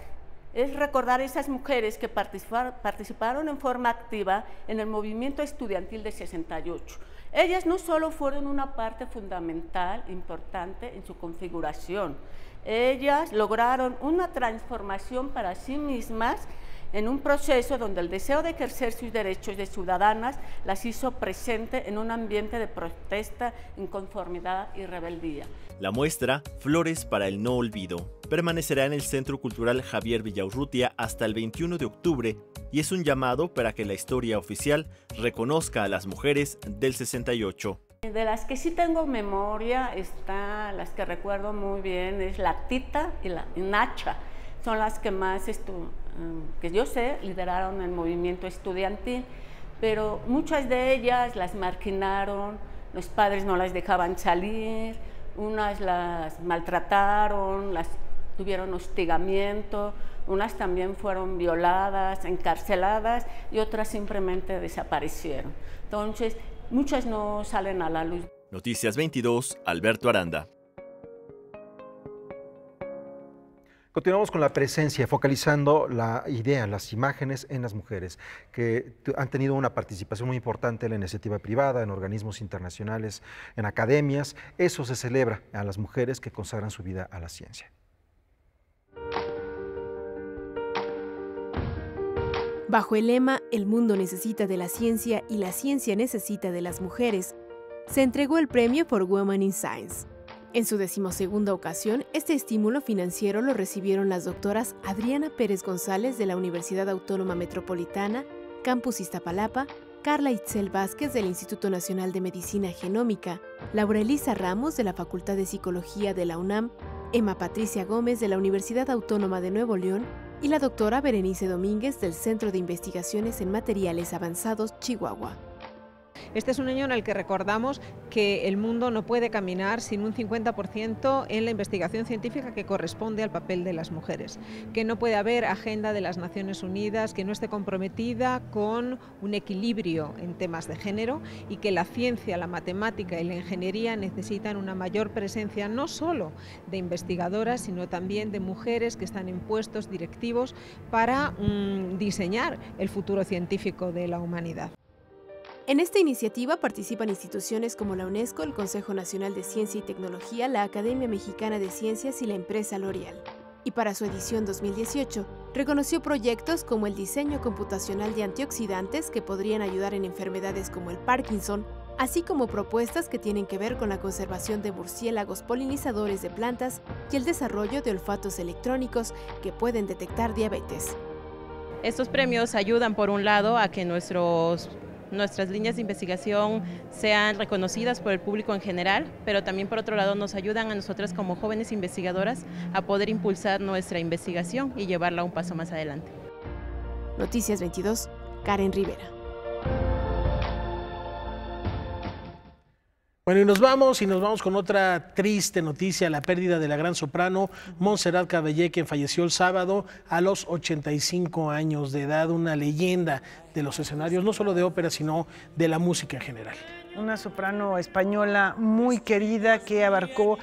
es recordar a esas mujeres que participaron en forma activa en el movimiento estudiantil de 68. Ellas no solo fueron una parte fundamental, importante en su configuración, ellas lograron una transformación para sí mismas en un proceso donde el deseo de ejercer sus derechos de ciudadanas las hizo presente en un ambiente de protesta, inconformidad y rebeldía. La muestra Flores para el no olvido permanecerá en el Centro Cultural Javier Villaurrutia hasta el 21 de octubre y es un llamado para que la historia oficial reconozca a las mujeres del 68. De las que sí tengo memoria, las que recuerdo muy bien, es la Tita y la Nacha. Son las que más que yo sé, lideraron el movimiento estudiantil, pero muchas de ellas las marginaron, los padres no las dejaban salir, unas las maltrataron, las tuvieron hostigamiento, unas también fueron violadas, encarceladas y otras simplemente desaparecieron. Entonces, muchas no salen a la luz. Noticias 22, Alberto Aranda. Continuamos con la presencia, focalizando la idea, las imágenes en las mujeres, que han tenido una participación muy importante en la iniciativa privada, en organismos internacionales, en academias. Eso se celebra a las mujeres que consagran su vida a la ciencia. Bajo el lema "El mundo necesita de la ciencia y la ciencia necesita de las mujeres", se entregó el premio for Women in Science. En su 12ª ocasión, este estímulo financiero lo recibieron las doctoras Adriana Pérez González de la Universidad Autónoma Metropolitana, Campus Iztapalapa, Carla Itzel Vázquez del Instituto Nacional de Medicina Genómica, Laura Elisa Ramos de la Facultad de Psicología de la UNAM, Emma Patricia Gómez de la Universidad Autónoma de Nuevo León y la doctora Berenice Domínguez del Centro de Investigaciones en Materiales Avanzados, Chihuahua. Este es un año en el que recordamos que el mundo no puede caminar sin un 50% en la investigación científica que corresponde al papel de las mujeres, que no puede haber agenda de las Naciones Unidas que no esté comprometida con un equilibrio en temas de género y que la ciencia, la matemática y la ingeniería necesitan una mayor presencia no solo de investigadoras, sino también de mujeres que están en puestos directivos para diseñar el futuro científico de la humanidad. En esta iniciativa participan instituciones como la UNESCO, el Consejo Nacional de Ciencia y Tecnología, la Academia Mexicana de Ciencias y la empresa L'Oréal. Y para su edición 2018, reconoció proyectos como el diseño computacional de antioxidantes que podrían ayudar en enfermedades como el Parkinson, así como propuestas que tienen que ver con la conservación de murciélagos polinizadores de plantas y el desarrollo de olfatos electrónicos que pueden detectar diabetes. Estos premios ayudan, por un lado, a que nuestras líneas de investigación sean reconocidas por el público en general, pero también por otro lado nos ayudan a nosotras como jóvenes investigadoras a poder impulsar nuestra investigación y llevarla un paso más adelante. Noticias 22, Karen Rivera. Bueno, y nos vamos con otra triste noticia, la pérdida de la gran soprano Montserrat Caballé, quien falleció el sábado a los 85 años de edad, una leyenda de los escenarios, no solo de ópera, sino de la música en general. Una soprano española muy querida que abarcó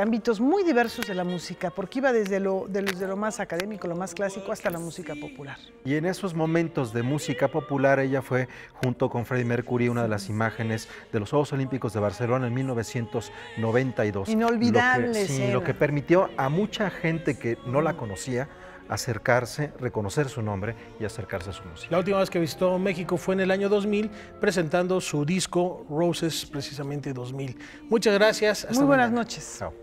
ámbitos muy diversos de la música, porque iba desde lo más académico, lo más clásico, hasta la música popular. Y en esos momentos de música popular, ella fue, junto con Freddie Mercury, una de las imágenes de los Juegos Olímpicos de Barcelona en 1992. Inolvidable. Lo que permitió a mucha gente que no la conocía acercarse, reconocer su nombre y acercarse a su música. La última vez que visitó México fue en el año 2000, presentando su disco Roses, precisamente 2000. Muchas gracias. Muy buenas noches. Chao.